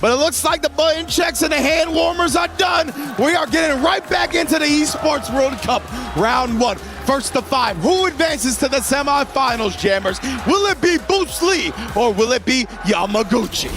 But it looks like the button checks and the hand warmers are done. We are getting right back into the Esports World Cup round 1. First to 5. Who advances to the semifinals, Jammers? Will it be Booce Lee or will it be Yamaguchi?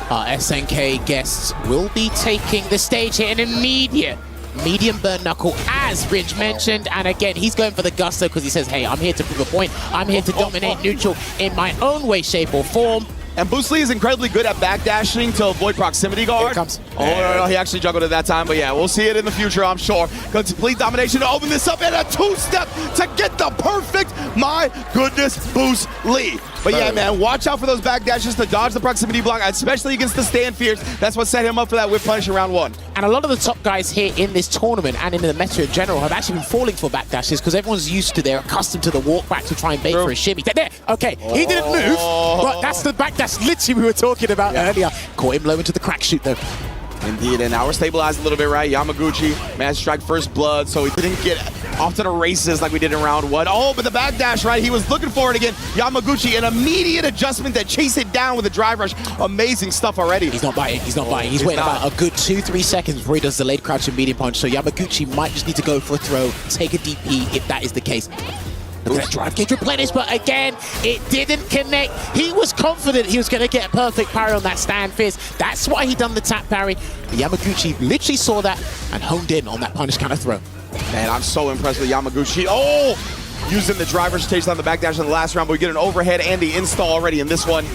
SNK guests will be taking the stage here in immediate medium burn knuckle, as Ridge mentioned, and again, he's going for the gusto because he says, hey, I'm here to prove a point. I'm here to dominate neutral in my own way, shape, or form. And Booce Lee is incredibly good at backdashing to avoid proximity guard. Here it comes. Oh, no, he actually juggled at that time, but yeah, we'll see it in the future, I'm sure. Complete domination to open this up and a two-step to get the perfect, my goodness, Booce Lee. But yeah, man, watch out for those backdashes to dodge the proximity block, especially against the stand fears. That's what set him up for that whip punish in round 1. And a lot of the top guys here in this tournament and in the meta in general have actually been falling for backdashes because everyone's used to, they're accustomed to the walk back to try and bait for a shimmy. There, okay, he didn't move, but that's the backdash literally we were talking about earlier. Caught him low into the crack shoot though. Indeed, and now we're stabilized a little bit, right? Yamaguchi managed to strike first blood, so he didn't get off to the races like we did in round 1. Oh, but the backdash, right? He was looking for it again. Yamaguchi, an immediate adjustment to chase it down with a drive rush. Amazing stuff already. He's not biting, he's not biting. He's waiting about a good 2-3 seconds before he does the delayed crouch and medium punch, so Yamaguchi might just need to go for a throw, take a DP if that is the case. Look at that drive gauge replenish, but again, it didn't connect. He was confident he was going to get a perfect parry on that stand fierce. That's why he done the tap parry. But Yamaguchi literally saw that and honed in on that punish counter throw. Man, I'm so impressed with Yamaguchi. Oh! Using the driver's chase on the backdash in the last round, but we get an overhead and the install already in this one.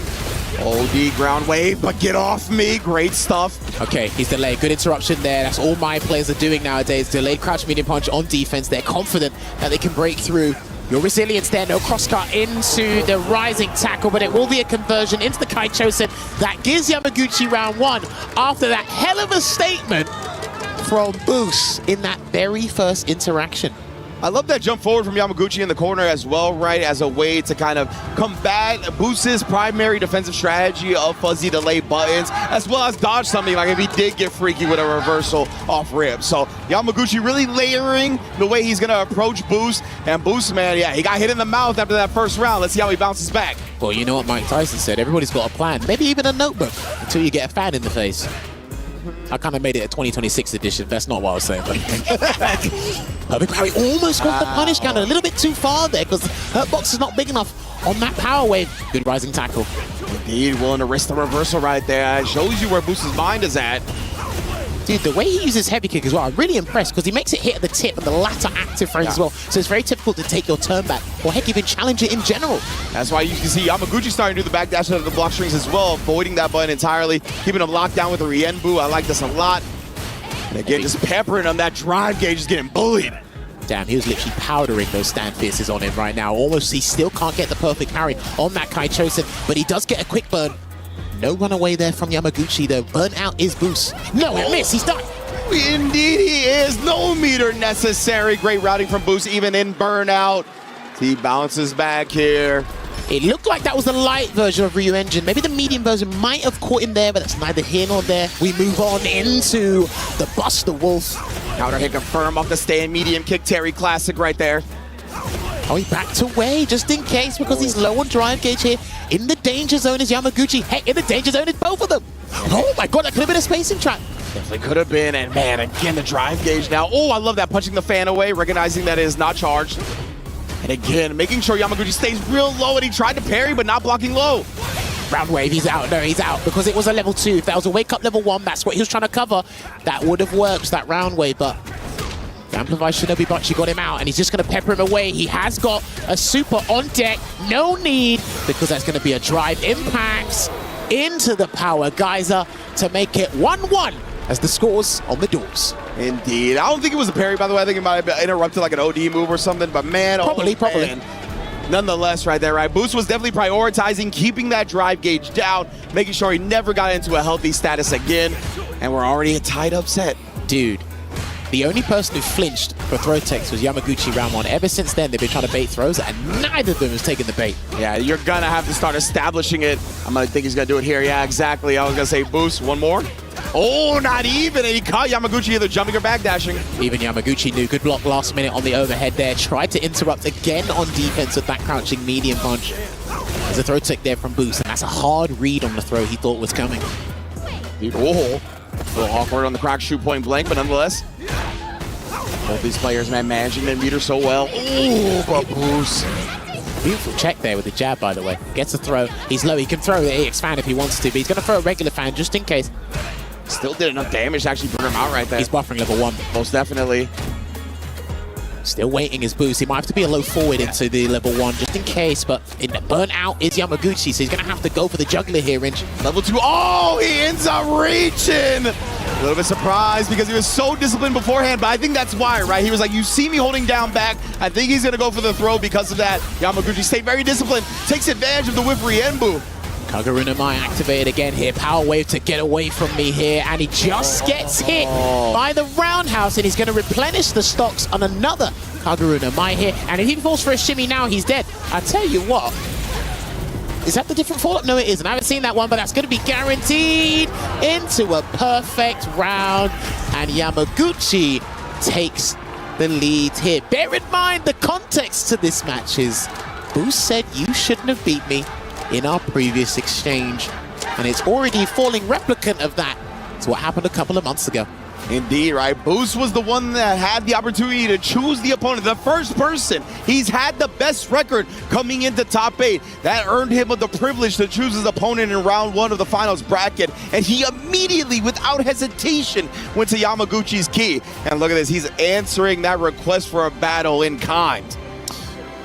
OD ground wave, but get off me. Great stuff. Okay, he's delayed. Good interruption there. That's all my players are doing nowadays. Delayed crouch medium punch on defense. They're confident that they can break through. Your resilience there, no crosscut into the rising tackle, but it will be a conversion into the Kai Chosen. That gives Yamaguchi round 1 after that hell of a statement from Booce in that very first interaction. I love that jump forward from Yamaguchi in the corner as well, right, as a way to kind of combat Booce's primary defensive strategy of fuzzy delay buttons, as well as dodge something like if he did get freaky with a reversal off rib. So Yamaguchi really layering the way he's going to approach Booce. And Booce, man, yeah, he got hit in the mouth after that first round. Let's see how he bounces back. Well, you know what Mike Tyson said, everybody's got a plan, maybe even a notebook, until you get a fan in the face. I kind of made it a 2026 edition. That's not what I was saying. Perfect parry almost got the punish counter a little bit too far there because the hurt box is not big enough on that power wave. Good rising tackle. Indeed, willing to risk the reversal right there. It shows you where Booce's mind is at. Dude, the way he uses heavy kick as well, I'm really impressed because he makes it hit at the tip and the latter active frames as well. So it's very difficult to take your turn back or heck, even challenge it in general. That's why you can see Yamaguchi starting to do the backdash of the block strings as well, avoiding that button entirely, keeping him locked down with the Rienbu. I like this a lot. And again, just peppering him. That drive gauge is getting bullied. Damn, he was literally powdering those stand fierces on him right now. Almost, he still can't get the perfect parry on that Kai Chosen, but he does get a quick burn. No runaway there from Yamaguchi though. Burn out is Booce. No, it missed. He's done. Indeed he is. No meter necessary. Great routing from Booce even in burnout. He bounces back here. It looked like that was the light version of Ryu Engine. Maybe the medium version might have caught him there, but that's neither here nor there. We move on into the Buster Wolf. Counter hit confirm off the stand medium kick. Terry classic right there. Oh, he backed away just in case because he's low on drive gauge here. In the danger zone is Yamaguchi. Hey, in the danger zone is both of them. Oh my god, that could have been a spacing trap. Definitely could have been, and man, again, the drive gauge now. Oh, I love that, punching the fan away, recognizing that it is not charged. And again, making sure Yamaguchi stays real low, and he tried to parry, but not blocking low. Round wave, he's out. No, he's out because it was a level 2. If that was a wake up level 1, that's what he was trying to cover. That would have worked, that round wave, but Amplify Shinobi Bocce got him out, and he's just going to pepper him away. He has got a super on deck. No need, because that's going to be a drive impact into the power geyser to make it 1-1 as the scores on the doors. Indeed. I don't think it was a parry, by the way. I think it might have interrupted like an OD move or something, but man, probably. Man. Nonetheless, right there, right? Booce was definitely prioritizing keeping that drive gauge down, making sure he never got into a healthy status again, and we're already a tied up set. Dude. The only person who flinched for throw techs was Yamaguchi round 1. Ever since then, they've been trying to bait throws, and neither of them has taken the bait. Yeah, you're gonna have to start establishing it. I'm gonna think he's gonna do it here. Yeah, exactly. I was gonna say Booce. One more. Oh, not even. And he caught Yamaguchi either jumping or backdashing. Even Yamaguchi knew. Good block last minute on the overhead there. Tried to interrupt again on defense with that crouching medium punch. There's a throw tech there from Booce, and that's a hard read on the throw he thought was coming. Dude, oh, a little awkward on the crack shoot point blank, but nonetheless, both these players, man, managing their meter so well. Ooh, but Booce. Beautiful check there with the jab, by the way. Gets a throw. He's low. He can throw the AX fan if he wants to, but he's going to throw a regular fan just in case. Still did enough damage to actually burn him out right there. He's buffering level 1. Most definitely. Still waiting his boost. He might have to be a low forward into the level 1 just in case, but burnt out is Yamaguchi, so he's going to have to go for the juggler here, Ringe. Level 2. Oh, he ends up reaching. A little bit surprised because he was so disciplined beforehand, but I think that's why, right? He was like, you see me holding down back. I think he's going to go for the throw because of that. Yamaguchi stayed very disciplined, takes advantage of the whiff Rienbu. Kaguruna Mai activated again here. Power wave to get away from me here, and he just gets hit by the roundhouse, and he's going to replenish the stocks on another Kaguruna Mai here. And if he falls for a shimmy now, he's dead. I tell you what. Is that the different fall-up? No, it isn't. I haven't seen that one, but that's going to be guaranteed into a perfect round. And Yamaguchi takes the lead here. Bear in mind, the context to this match is Booce said you shouldn't have beat me in our previous exchange. And it's already falling replicant of that to what happened a couple of months ago. Indeed, right? Booce was the one that had the opportunity to choose the opponent. The first person. He's had the best record coming into top 8. That earned him the privilege to choose his opponent in round 1 of the finals bracket. And he immediately, without hesitation, went to Yamaguchi's key. And look at this. He's answering that request for a battle in kind.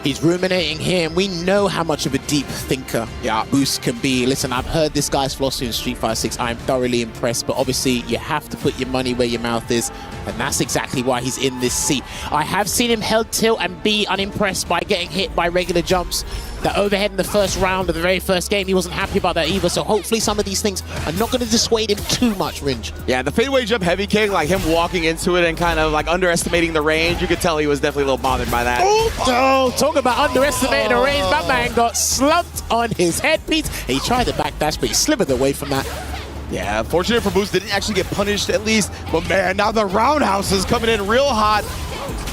He's ruminating here, and we know how much of a deep thinker Booce can be. Listen, I've heard this guy's philosophy in Street Fighter 6. I'm thoroughly impressed, but obviously you have to put your money where your mouth is, and that's exactly why he's in this seat. I have seen him held tilt and be unimpressed by getting hit by regular jumps. That overhead in the first round of the very first game, he wasn't happy about that either, so hopefully some of these things are not going to dissuade him too much, Ringe. Yeah, the fadeaway jump heavy kick, like him walking into it and kind of like underestimating the range, you could tell he was definitely a little bothered by that. Oh, talk about underestimating the range. That man got slumped on his headpiece. He tried to backdash, but he slithered away from that. Yeah, fortunate for Booce, didn't actually get punished at least, but man, now the roundhouse is coming in real hot.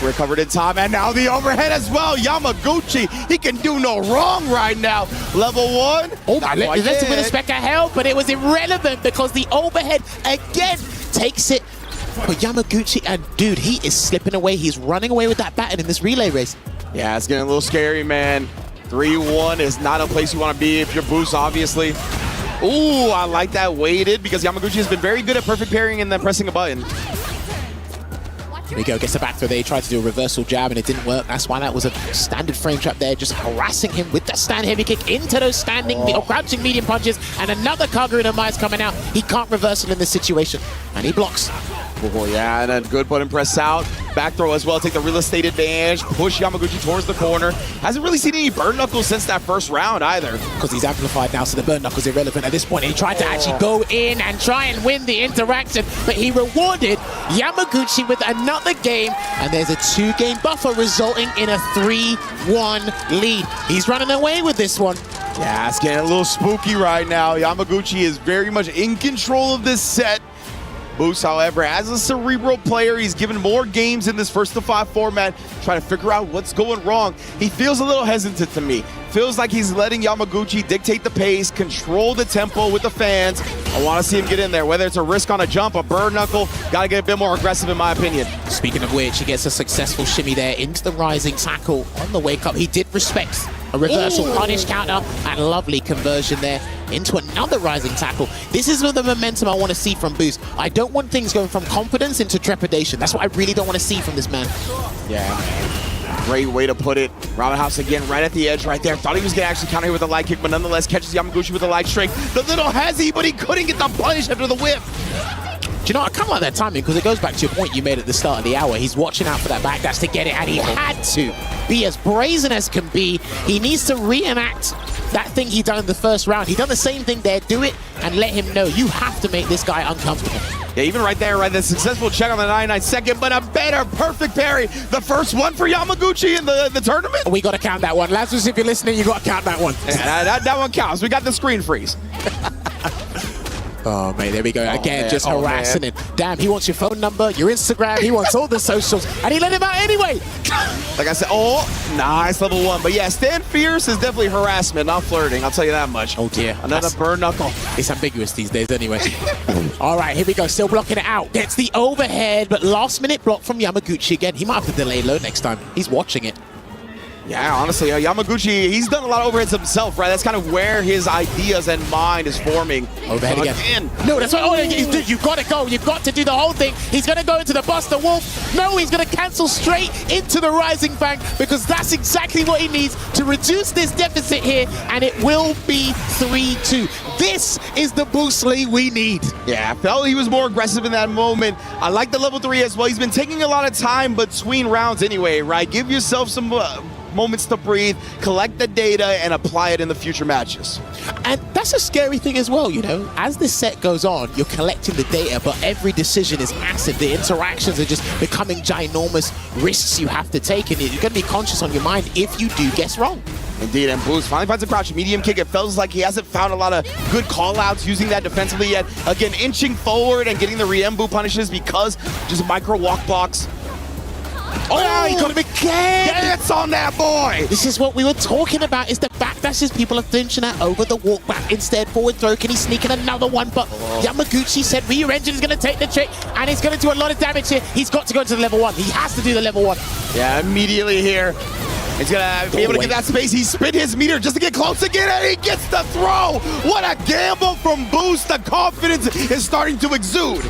Recovered in time, and now the overhead as well. Yamaguchi, he can do no wrong right now. Level 1. Oh, left him with a speck of hell, but it was irrelevant because the overhead again takes it for Yamaguchi. And dude, he is slipping away. He's running away with that baton in this relay race. Yeah, it's getting a little scary, man. 3-1 is not a place you want to be if you're Booce, obviously. Ooh, I like that weighted because Yamaguchi has been very good at perfect parrying and then pressing a button. Here we go, gets the back throw there. He tried to do a reversal jab and it didn't work. That's why that was a standard frame trap there, just harassing him with that stand heavy kick into those standing or crouching medium punches. And another Kaguruna Mai is coming out. He can't reversal in this situation. And he blocks. Oh, yeah, and a good button press out. Back throw as well, take the real estate advantage, push Yamaguchi towards the corner. Hasn't really seen any burn knuckles since that first round either. Because he's amplified now, so the burn knuckles irrelevant at this point. He tried to actually go in and try and win the interaction, but he rewarded Yamaguchi with another game, and there's a 2-game buffer resulting in a 3-1 lead. He's running away with this one. Yeah, it's getting a little spooky right now. Yamaguchi is very much in control of this set. Booce, however, as a cerebral player, he's given more games in this first-to-5 format, trying to figure out what's going wrong. He feels a little hesitant to me. Feels like he's letting Yamaguchi dictate the pace, control the tempo with the fans. I want to see him get in there, whether it's a risk on a jump, a burn knuckle. Got to get a bit more aggressive, in my opinion. Speaking of which, he gets a successful shimmy there into the rising tackle on the wake up. He did respect a reversal punish counter and lovely conversion there into another rising tackle. This is the momentum I want to see from Booce. I don't want things going from confidence into trepidation. That's what I really don't want to see from this man. Yeah, great way to put it. Roundhouse again, right at the edge right there. Thought he was going to actually counter here with a light kick, but nonetheless catches Yamaguchi with a light strike. The little hezzy, but he couldn't get the punish after the whip. Do you know, I kind of like that timing because it goes back to your point you made at the start of the hour. He's watching out for that backdash to get it, and he had to be as brazen as can be. He needs to reenact that thing he done in the first round. He done the same thing there. Do it and let him know you have to make this guy uncomfortable. Yeah, even right there, right, the successful check on the 99-second, but a better perfect parry. The first one for Yamaguchi in the tournament. We got to count that one. Lazarus, if you're listening, you got to count that one. Yeah, that one counts. We got the screen freeze. Oh, mate, there we go. Again, man. just harassing him. Damn, he wants your phone number, your Instagram, he wants all the socials, and he let him out anyway. Like I said, oh, nice level 1. But yeah, stand fierce is definitely harassment, not flirting. I'll tell you that much. Oh, dear. Another burn knuckle. It's ambiguous these days anyway. All right, here we go. Still blocking it out. Gets the overhead, but last-minute block from Yamaguchi again. He might have to delay low next time. He's watching it. Yeah, honestly, Yamaguchi, he's done a lot of overheads himself, right? That's kind of where his ideas and mind is forming. Overhead again. No, that's what. Oh, you've got to go. You've got to do the whole thing. He's going to go into the Buster Wolf. No, he's going to cancel straight into the Rising Fang because that's exactly what he needs to reduce this deficit here, and it will be 3-2. This is the Booce Lee we need. Yeah, I felt he was more aggressive in that moment. I like the level 3 as well. He's been taking a lot of time between rounds anyway, right? Give yourself some moments to breathe, collect the data, and apply it in the future matches. And that's a scary thing as well, you know. As this set goes on, you're collecting the data, but every decision is massive. The interactions are just becoming ginormous risks you have to take, and you're going to be conscious on your mind if you do guess wrong. Indeed, and Booce finally finds a crouch medium kick. It feels like he hasn't found a lot of good call-outs using that defensively yet. Again, inching forward and getting the Riembu punishes because just micro walk blocks. Oh, yeah, he got him again! Dance on that boy! This is what we were talking about, is the backdashes people are flinching at over the walk back. Instead, forward throw, can he sneak in another one? But Yamaguchi said rear engine is going to take the trick, and it's going to do a lot of damage here. He's got to go to the level 1. He has to do the level 1. Yeah, immediately here. He's going to be able to get that space. He spin his meter just to get close again, and he gets the throw! What a gamble from Booce! The confidence is starting to exude.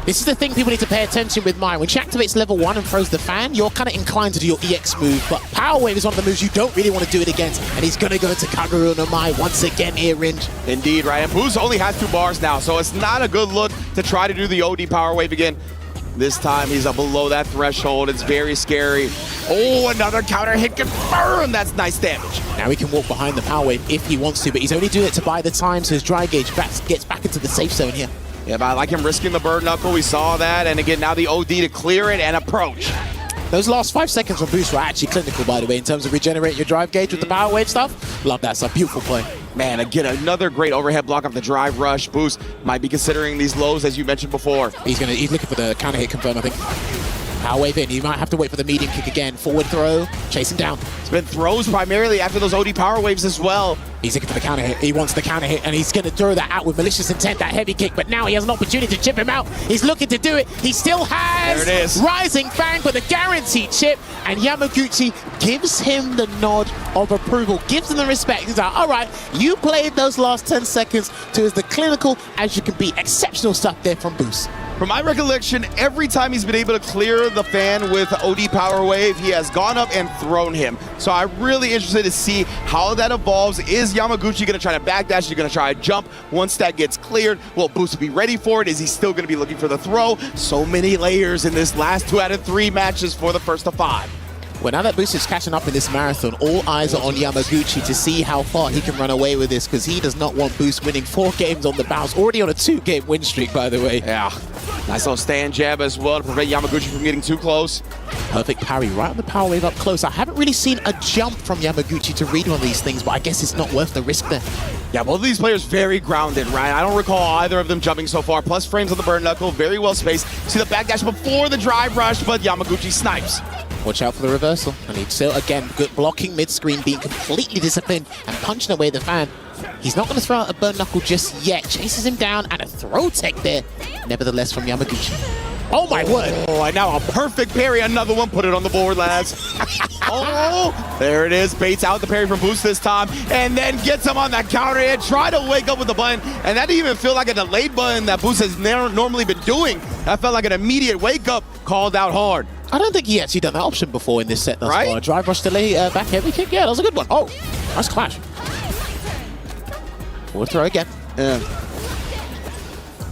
This is the thing people need to pay attention with Mai. When she activates level 1 and throws the fan, you're kind of inclined to do your EX move, but Power Wave is one of the moves you don't really want to do it against, and he's going to go to Kaguru no Mai once again here, Ringe. Indeed, right? And Booce only has 2 bars now, so it's not a good look to try to do the OD Power Wave again. This time he's below that threshold. It's very scary. Oh, another counter hit confirmed. That's nice damage. Now he can walk behind the Power Wave if he wants to, but he's only doing it to buy the time, so his dry gauge gets back into the safe zone here. Yeah, but I like him risking the bird knuckle. We saw that. And again, now the OD to clear it and approach. Those last 5 seconds from Booce were actually clinical, by the way, in terms of regenerating your drive gauge with the Power Wave stuff. Love that stuff. Beautiful play. Man, again, another great overhead block off the drive rush. Booce might be considering these lows, as you mentioned before. He's looking for the counter hit confirm, I think. Power Wave in. He might have to wait for the medium kick again. Forward throw, chasing down. It's been throws primarily after those OD Power Waves as well. He's looking for the counter hit. He wants the counter hit, and he's going to throw that out with malicious intent, that heavy kick, but now he has an opportunity to chip him out. He's looking to do it. He still has there it is. Rising Fang with a guaranteed chip, and Yamaguchi gives him the nod of approval, gives him the respect. He's like, all right, you played those last 10 seconds to as the clinical as you can be. Exceptional stuff there from Booce. From my recollection, every time he's been able to clear the fan with OD Power Wave, he has gone up and thrown him. So I'm really interested to see how that evolves. Is Yamaguchi going to try to backdash? Is he going to try to jump once that gets cleared? Will Booce be ready for it? Is he still going to be looking for the throw? So many layers in this last 2 out of 3 matches for the first of 5. Well, now that Booce is catching up in this marathon, all eyes are on Yamaguchi to see how far he can run away with this, because he does not want Booce winning 4 games on the bounce. Already on a 2-game win streak, by the way. Yeah. Nice little stand jab as well to prevent Yamaguchi from getting too close. Perfect parry right on the Power Wave up close. I haven't really seen a jump from Yamaguchi to read one of these things, but I guess it's not worth the risk there. Yeah, both of these players very grounded, right? I don't recall either of them jumping so far. Plus frames on the burn knuckle, very well spaced. See the backdash before the drive rush, but Yamaguchi snipes. Watch out for the reversal. And he's still, again, good blocking mid-screen, being completely disciplined and punching away the fan. He's not going to throw out a burn knuckle just yet. Chases him down, and a throw tech there, nevertheless, from Yamaguchi. Oh, my word. Oh, and now a perfect parry. Another one. Put it on the board, lads. Oh, there it is. Baits out the parry from Booce this time, and then gets him on that counter hit. Try to wake up with the button, and that didn't even feel like a delayed button that Booce has normally been doing. That felt like an immediate wake up, called out hard. I don't think he actually done that option before in this set thus far. Drive rush delay, back heavy kick. Yeah, that was a good one. Oh, nice clash. Forward throw again. Yeah.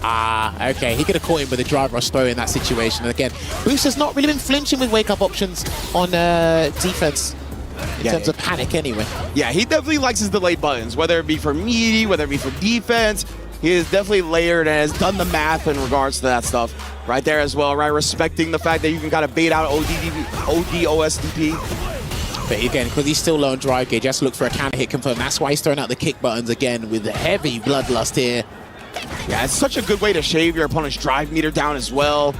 Ah, okay. He could have caught him with a drive rush throw in that situation. And again, Booce has not really been flinching with wake-up options on defense in terms of panic anyway. Yeah, he definitely likes his delayed buttons, whether it be for melee, whether it be for defense. He is definitely layered and has done the math in regards to that stuff right there as well, right? Respecting the fact that you can kind of bait out OD OSDP. But again, because he's still low on drive gauge, he has to look for a counter hit confirm. That's why he's throwing out the kick buttons again with the heavy bloodlust here. Yeah, it's such a good way to shave your opponent's drive meter down as well.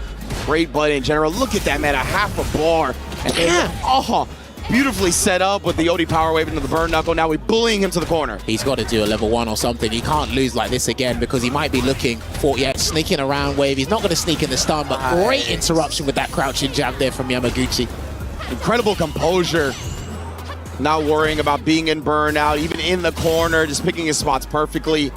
Great button in general. Look at that, man, a half a bar. And then, beautifully set up with the OD power wave into the burn knuckle. Now we're bullying him to the corner. He's got to do a level 1 or something. He can't lose like this again because he might be looking for, sneaking around wave. He's not going to sneak in the stun, but great interruption with that crouching jab there from Yamaguchi. Incredible composure. Not worrying about being in burnout, even in the corner, just picking his spots perfectly.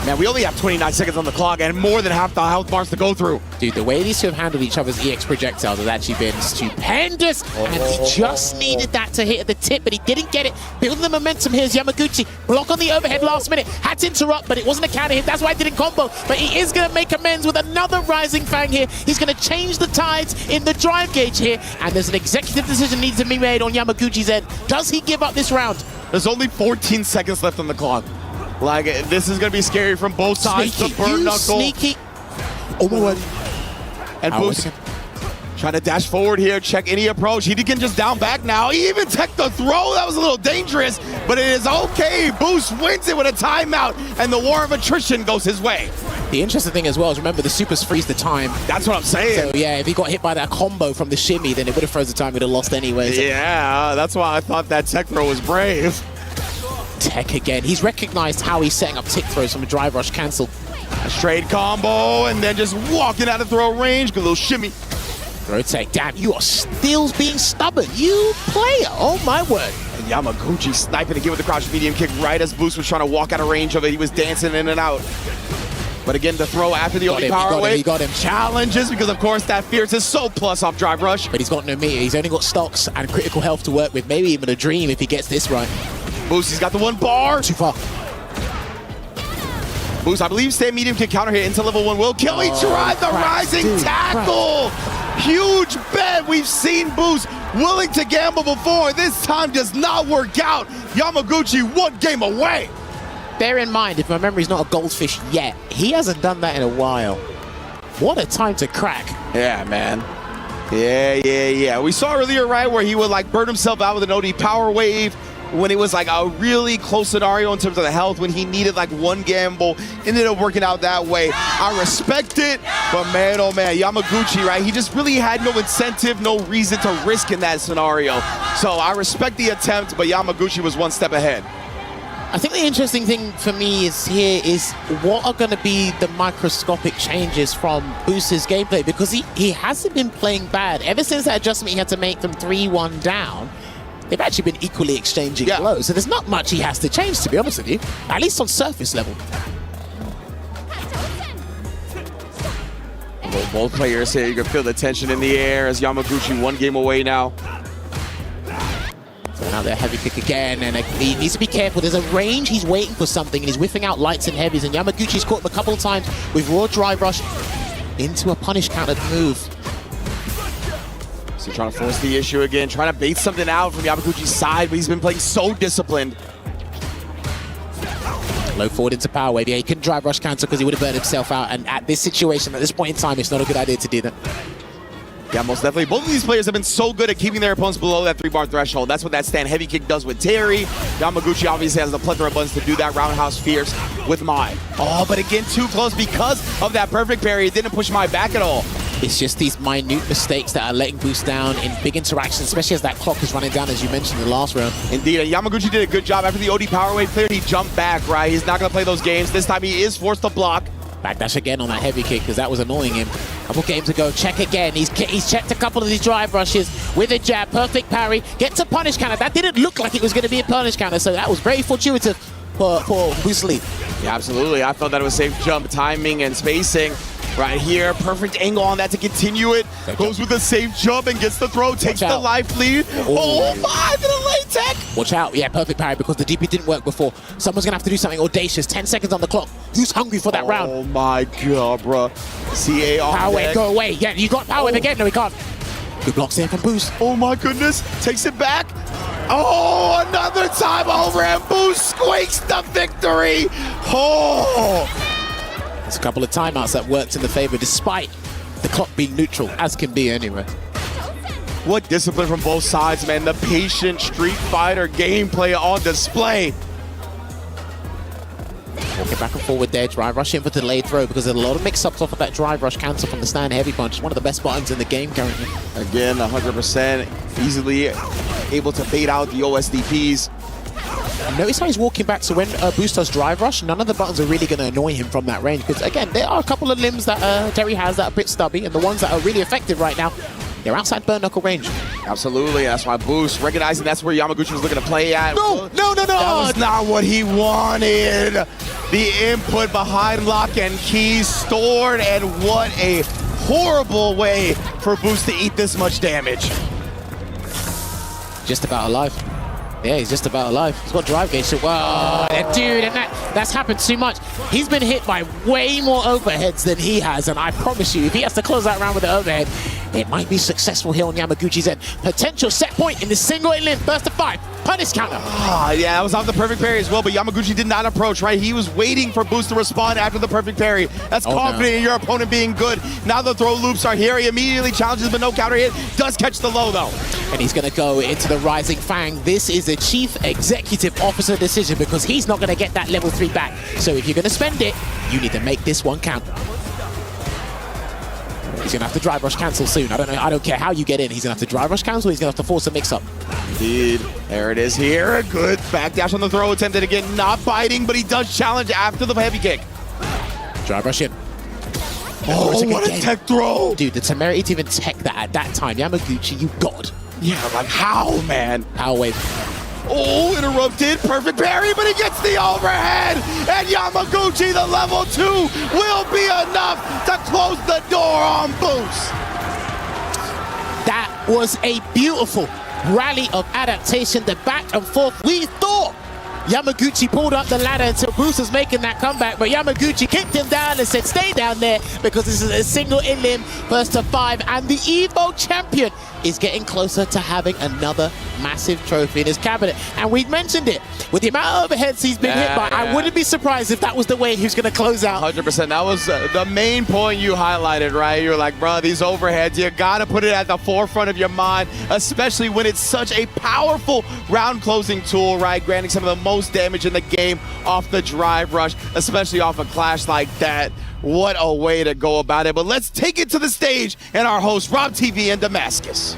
Man, we only have 29 seconds on the clock and more than half the health bars to go through. Dude, the way these two have handled each other's EX projectiles has actually been stupendous. And he just needed that to hit at the tip, but he didn't get it. Building the momentum here is Yamaguchi. Block on the overhead last minute. Had to interrupt, but it wasn't a counter hit. That's why it didn't combo. But he is going to make amends with another Rising Fang here. He's going to change the tides in the drive gauge here. And there's an executive decision needs to be made on Yamaguchi's end. Does he give up this round? There's only 14 seconds left on the clock. Like, this is going to be scary from both sides. Sneaky. The burn knuckle. Sneaky. Oh my word. And Booce trying to dash forward here, check any approach. He can just down back now. He even teched the throw. That was a little dangerous, but it is okay. Booce wins it with a timeout, and the war of attrition goes his way. The interesting thing as well is, remember, the supers freeze the time. That's what I'm saying. So, yeah, if he got hit by that combo from the shimmy, then it would have frozen the time. We'd have lost anyway. So. Yeah, that's why I thought that tech throw was brave. Tech again. He's recognized how he's setting up tick throws from a drive rush cancel. A straight combo and then just walking out of throw range. Good little shimmy. Throw tech. Damn, you are still being stubborn. You player. Oh my word. And Yamaguchi sniping again with the crouch medium kick right as Booce was trying to walk out of range of it. He was dancing in and out. But again, the throw after the OD power wave. He got him. Challenges because, of course, that Fierce is so plus off drive rush. But he's got no meter. He's only got stocks and critical health to work with. Maybe even a dream if he gets this right. Booce, he's got the one bar. Too far. Booce, I believe stand medium can counter hit into level 1 will kill. He tried the rising tackle. Huge bet. We've seen Booce willing to gamble before. This time does not work out. Yamaguchi one game away. Bear in mind, if my memory's not a goldfish yet, he hasn't done that in a while. What a time to crack. Yeah, man. Yeah. We saw earlier, right, where he would like burn himself out with an OD power wave when it was like a really close scenario in terms of the health, when he needed like one gamble, ended up working out that way. I respect it, but man, oh man, Yamaguchi, right, he just really had no incentive, no reason to risk in that scenario. So I respect the attempt, but Yamaguchi was one step ahead. I think the interesting thing for me is what are going to be the microscopic changes from Booce's gameplay, because he hasn't been playing bad. Ever since that adjustment he had to make them 3-1 down, they've actually been equally exchanging blows. So there's not much he has to change, to be honest with you, at least on surface level. Both players here, you can feel the tension in the air as Yamaguchi one game away now. So now they're heavy kick again, and he needs to be careful. There's a range, he's waiting for something, and he's whiffing out lights and heavies, and Yamaguchi's caught him a couple of times with raw drive rush into a punish counter move. So trying to force the issue again, trying to bait something out from Yamaguchi's side, but he's been playing so disciplined. Low forward into power wave. Yeah, he couldn't drive rush cancel because he would have burned himself out, and at this situation, at this point in time, it's not a good idea to do that. Yeah, most definitely. Both of these players have been so good at keeping their opponents below that 3-bar threshold. That's what that stand heavy kick does with Terry. Yamaguchi obviously has the plethora of buttons to do that roundhouse fierce with Mai. Oh, but again, too close because of that perfect parry. It didn't push Mai back at all. It's just these minute mistakes that are letting Booce down in big interactions, especially as that clock is running down, as you mentioned in the last round. Indeed, and Yamaguchi did a good job. After the OD power wave cleared, he jumped back, right? He's not going to play those games. This time he is forced to block. Backdash again on that heavy kick because that was annoying him. A couple games ago, check again. He's checked a couple of these drive rushes with a jab, perfect parry, gets a punish counter. That didn't look like it was going to be a punish counter, so that was very fortuitous for Booce Lee. Yeah, absolutely. I thought that was safe jump, timing, and spacing. Right here, perfect angle on that to continue it. Goes with a safe jump and gets the throw, takes the life lead. Oh, 5 in a late tech. Watch out. Yeah, perfect parry because the DP didn't work before. Someone's going to have to do something audacious. 10 seconds on the clock. Who's hungry for that round? Oh my God, bro. CA on power wave, deck. go away. Yeah, you got power wave again. No, he can't. Good blocks there from Booce. Oh my goodness. Takes it back. Oh, another time over and Booce squeaks the victory. Oh. There's a couple of timeouts that worked in the favor despite the clock being neutral, as can be anyway. What discipline from both sides, man. The patient Street Fighter gameplay on display. Walking back and forward there, drive rush in for delayed throw because there's a lot of mix-ups off of that drive rush cancel from the stand heavy punch. One of the best buttons in the game currently. Again, 100% easily able to bait out the OSDPs. Notice how he's walking back, so when Booce does drive rush, none of the buttons are really going to annoy him from that range, because again, there are a couple of limbs that Terry has that are a bit stubby, and the ones that are really effective right now, they're outside burn knuckle range. Absolutely, that's why Booce, recognizing that's where Yamaguchi was looking to play at. No! That was not what he wanted. The input behind lock and key stored, and what a horrible way for Booce to eat this much damage. Just about alive. Yeah, he's just about alive. He's got drive gauge, so wow, dude, and that's happened too much. He's been hit by way more overheads than he has, and I promise you, if he has to close that round with the overhead, it might be successful here on Yamaguchi's end. Potential set point in the single in limb, burst of 5, punish counter. Yeah, that was off the perfect parry as well, but Yamaguchi did not approach, right? He was waiting for Booce to respond after the perfect parry. That's confident in your opponent being good. Now the throw loops are here. He immediately challenges, but no counter hit. Does catch the low, though. And he's going to go into the Rising Fang. This is a Chief Executive Officer decision because he's not going to get that level 3 back. So if you're going to spend it, you need to make this one count. He's going to have to drive rush cancel soon. I don't care how you get in. He's going to have to drive rush cancel. He's going to have to force a mix-up. Indeed. There it is here. A good backdash on the throw. Attempted again. Not biting, but he does challenge after the heavy kick. Drive rush in. Oh, what a tech throw. Dude, the temerity to even tech that at that time. Yamaguchi, you god. Yeah, like how, man? Power wave. Oh, interrupted. Perfect parry, but he gets the overhead. And Yamaguchi, the level 2, will be enough to close the door on Booce. That was a beautiful rally of adaptation. The back and forth. We thought Yamaguchi pulled up the ladder until Booce was making that comeback, but Yamaguchi kicked him down and said, stay down there, because this is a single in-limb, first to 5, and the Evo champion is getting closer to having another massive trophy in his cabinet. And we mentioned it, with the amount of overheads he's been hit by, I wouldn't be surprised if that was the way he was going to close out. 100%. That was the main point you highlighted, right? You're like, bro, these overheads, you got to put it at the forefront of your mind, especially when it's such a powerful round closing tool, right? Granting some of the most damage in the game off the drive rush, especially off a clash like that. What a way to go about it. But let's take it to the stage and our host, Rob TV in Damascus.